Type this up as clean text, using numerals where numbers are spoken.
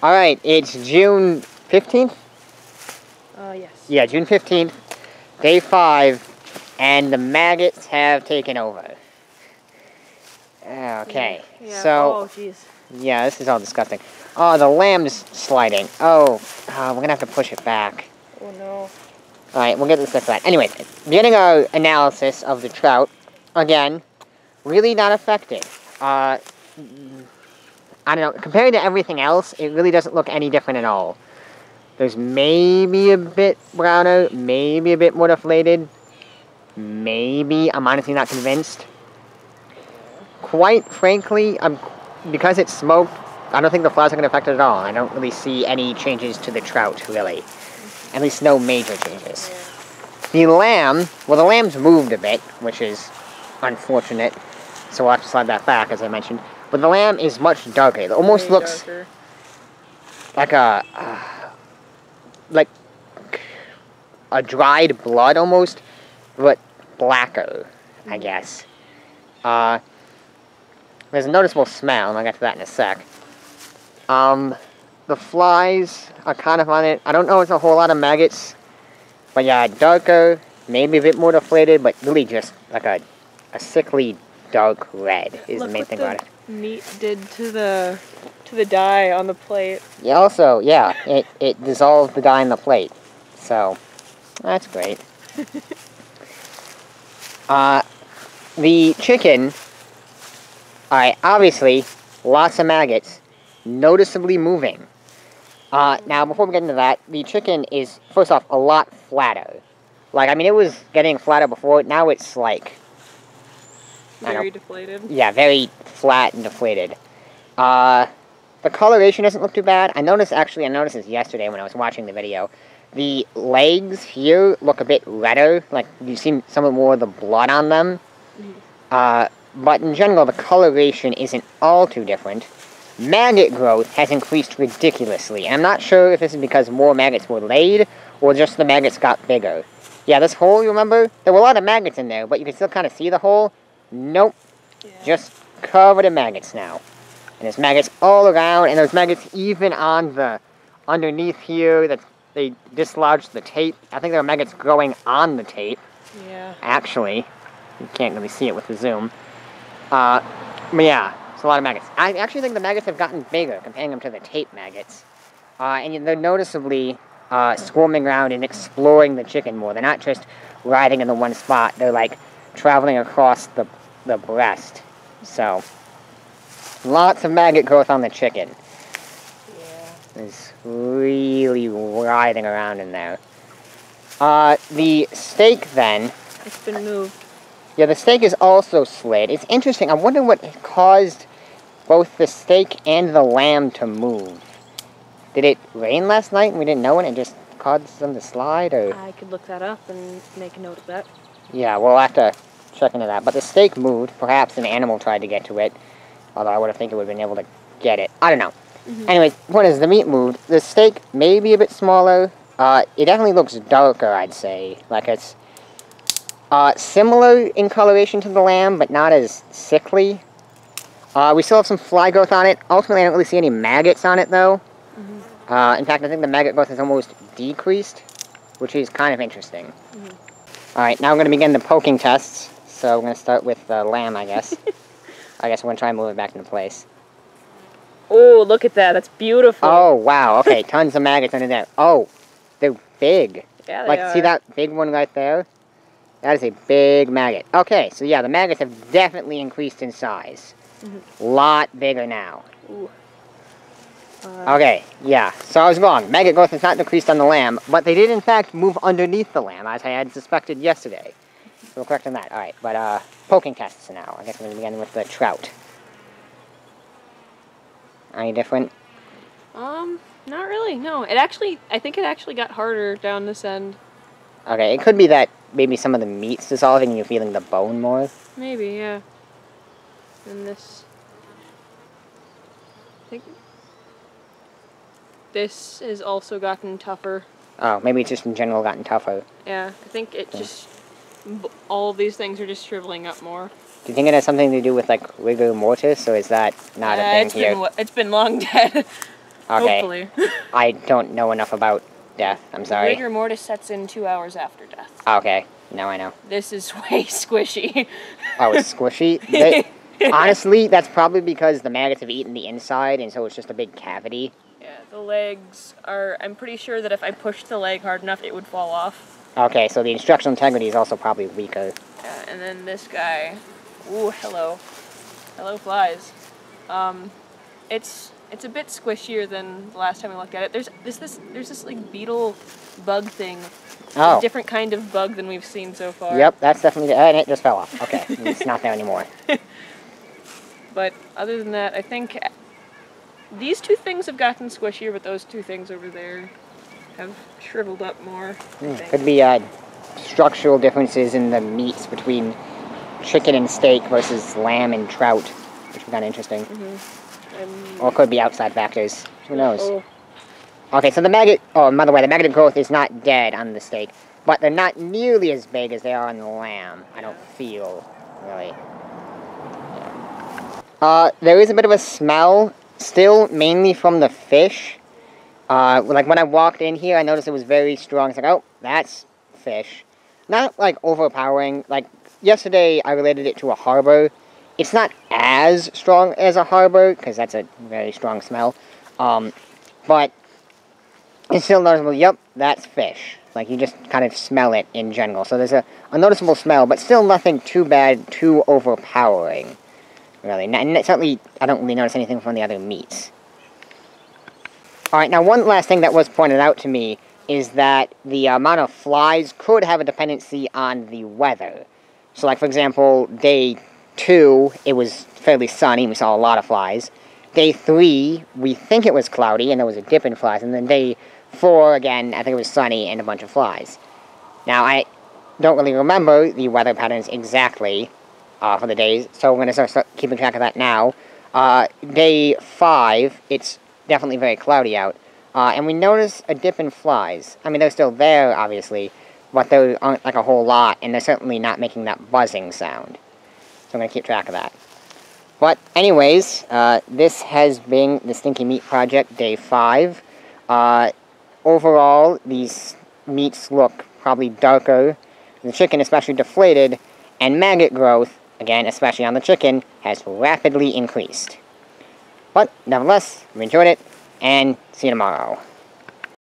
Alright, it's June 15th? Yes. Yeah, June 15th, day 5, and the maggots have taken over. Okay, Yeah. so... Oh, jeez. Yeah, this is all disgusting. Oh, the lamb's sliding. Oh, we're gonna have to push it back. Oh, no. Alright, we'll get this next slide. Anyway, beginning our analysis of the trout, again, really not affected. I don't know, compared to everything else, it really doesn't look any different at all. There's maybe a bit browner, maybe a bit more deflated, maybe, I'm honestly not convinced. Quite frankly, because it's smoked, I don't think the flies are going to affect it at all. I don't really see any changes to the trout, really. At least no major changes. The lamb, well, the lamb's moved a bit, which is unfortunate, so we'll have to slide that back, as I mentioned. But the lamb is much darker. It almost looks like a dried blood, almost, but blacker, I guess. There's a noticeable smell, and I'll get to that in a sec. The flies are kind of on it. I don't know if it's a whole lot of maggots, but yeah, darker, maybe a bit more deflated, but really just like a sickly dark red is the main thing about it. Meat did to the dye on the plate. Yeah, also, yeah, it dissolved the dye in the plate, so that's great. The chicken, obviously, lots of maggots, noticeably moving. Now, before we get into that, the chicken is, first off, a lot flatter. Like, I mean, it was getting flatter before, now it's like... Very deflated. Yeah, very flat and deflated. The coloration doesn't look too bad. I noticed this yesterday when I was watching the video. The legs here look a bit redder, like you see some more of the blood on them. But in general, the coloration isn't all too different. Maggot growth has increased ridiculously. And I'm not sure if this is because more maggots were laid, or just the maggots got bigger. Yeah, this hole, you remember? There were a lot of maggots in there, but you can still kind of see the hole. Nope. Yeah. Just covered in maggots now. And there's maggots all around, and there's maggots even on the underneath here that they dislodged the tape. I think there are maggots growing on the tape. Yeah. Actually. You can't really see it with the zoom. But yeah, it's a lot of maggots. I actually think the maggots have gotten bigger, comparing them to the tape maggots. And they're noticeably swarming around and exploring the chicken more. They're not just riding in the one spot. They're like traveling across the breast. So, lots of maggot growth on the chicken. Yeah. It's really writhing around in there. The steak then... It's been moved. Yeah, the steak is also slid. It's interesting. I wonder what caused both the steak and the lamb to move. Did it rain last night and we didn't know it and just caused them to slide? Or? I could look that up and make a note of that. Yeah, we'll have to check into that. But the steak moved. Perhaps an animal tried to get to it. Although I would have think it would have been able to get it. I don't know. Anyways, what is the meat moved? The steak may be a bit smaller. It definitely looks darker, I'd say. Like it's similar in coloration to the lamb, but not as sickly. We still have some fly growth on it. Ultimately, I don't really see any maggots on it, though. In fact, I think the maggot growth has almost decreased, which is kind of interesting. Alright, now we're going to begin the poking tests. So we're going to start with the lamb, I guess. I guess we're going to try and move it back into place. Oh, look at that. That's beautiful. Oh, wow. Okay, tons of maggots under there. Oh, they're big. Yeah, they are. See that big one right there? That is a big maggot. Okay, so yeah, the maggots have definitely increased in size. Lot bigger now. Ooh. Okay, yeah, so I was wrong. Maggot growth has not decreased on the lamb, but they did in fact move underneath the lamb, as I had suspected yesterday. So we'll correct on that. Alright, but poking tests now. I guess we're going to begin with the trout. Any different? Not really, no. I think it actually got harder down this end. Okay, it could be that maybe some of the meat's dissolving and you're feeling the bone more. Maybe, yeah. And this... I think... This has also gotten tougher. Oh, maybe it's just in general gotten tougher. Yeah, I think it just... All of these things are just shriveling up more. Do you think it has something to do with, like, rigor mortis, or is that not a thing here? It's been long dead. Okay. Hopefully. I don't know enough about death. I'm sorry. Rigor mortis sets in 2 hours after death. Okay. Now I know. This is way squishy. Oh, it's squishy? Honestly, that's probably because the maggots have eaten the inside, and so it's just a big cavity. Yeah, the legs are... I'm pretty sure that if I pushed the leg hard enough, it would fall off. Okay, so the structural integrity is also probably weaker. Yeah, and then this guy... Ooh, hello. Hello, flies. It's a bit squishier than the last time I looked at it. There's this like beetle bug thing. Oh. A different kind of bug than we've seen so far. Yep, that's definitely... and it just fell off. Okay, it's not there anymore. But other than that, I think these two things have gotten squishier, but those two things over there have shriveled up more. Could be structural differences in the meats between chicken and steak versus lamb and trout, which is kind of interesting. Or it could be outside factors. Who knows? Oh. Okay, so the maggot... Oh, by the way, the maggot growth is not dead on the steak, but they're not nearly as big as they are on the lamb, I don't feel, really. There is a bit of a smell, still mainly from the fish. Like when I walked in here, I noticed it was very strong. It's like, oh, that's fish. Not like overpowering. Like yesterday, I related it to a harbor. It's not as strong as a harbor, because that's a very strong smell. But it's still noticeable, yep, that's fish. Like, you just kind of smell it in general. So there's a noticeable smell, but still nothing too bad, too overpowering, really. And certainly, I don't really notice anything from the other meats. Alright, now one last thing that was pointed out to me is that the amount of flies could have a dependency on the weather. So, like, for example, day 2, it was fairly sunny, we saw a lot of flies. Day 3, we think it was cloudy, and there was a dip in flies. And then day 4, again, I think it was sunny and a bunch of flies. Now, I don't really remember the weather patterns exactly for the days, so we're going to start keeping track of that now. Day 5, it's definitely very cloudy out. And we notice a dip in flies. I mean, they're still there, obviously, but there aren't like a whole lot, and they're certainly not making that buzzing sound. So I'm going to keep track of that. But anyways, this has been the Stinky Meat Project, Day 5. Overall, these meats look probably darker. The chicken especially deflated, and maggot growth, again, especially on the chicken, has rapidly increased. But nevertheless, we enjoyed it, and see you tomorrow.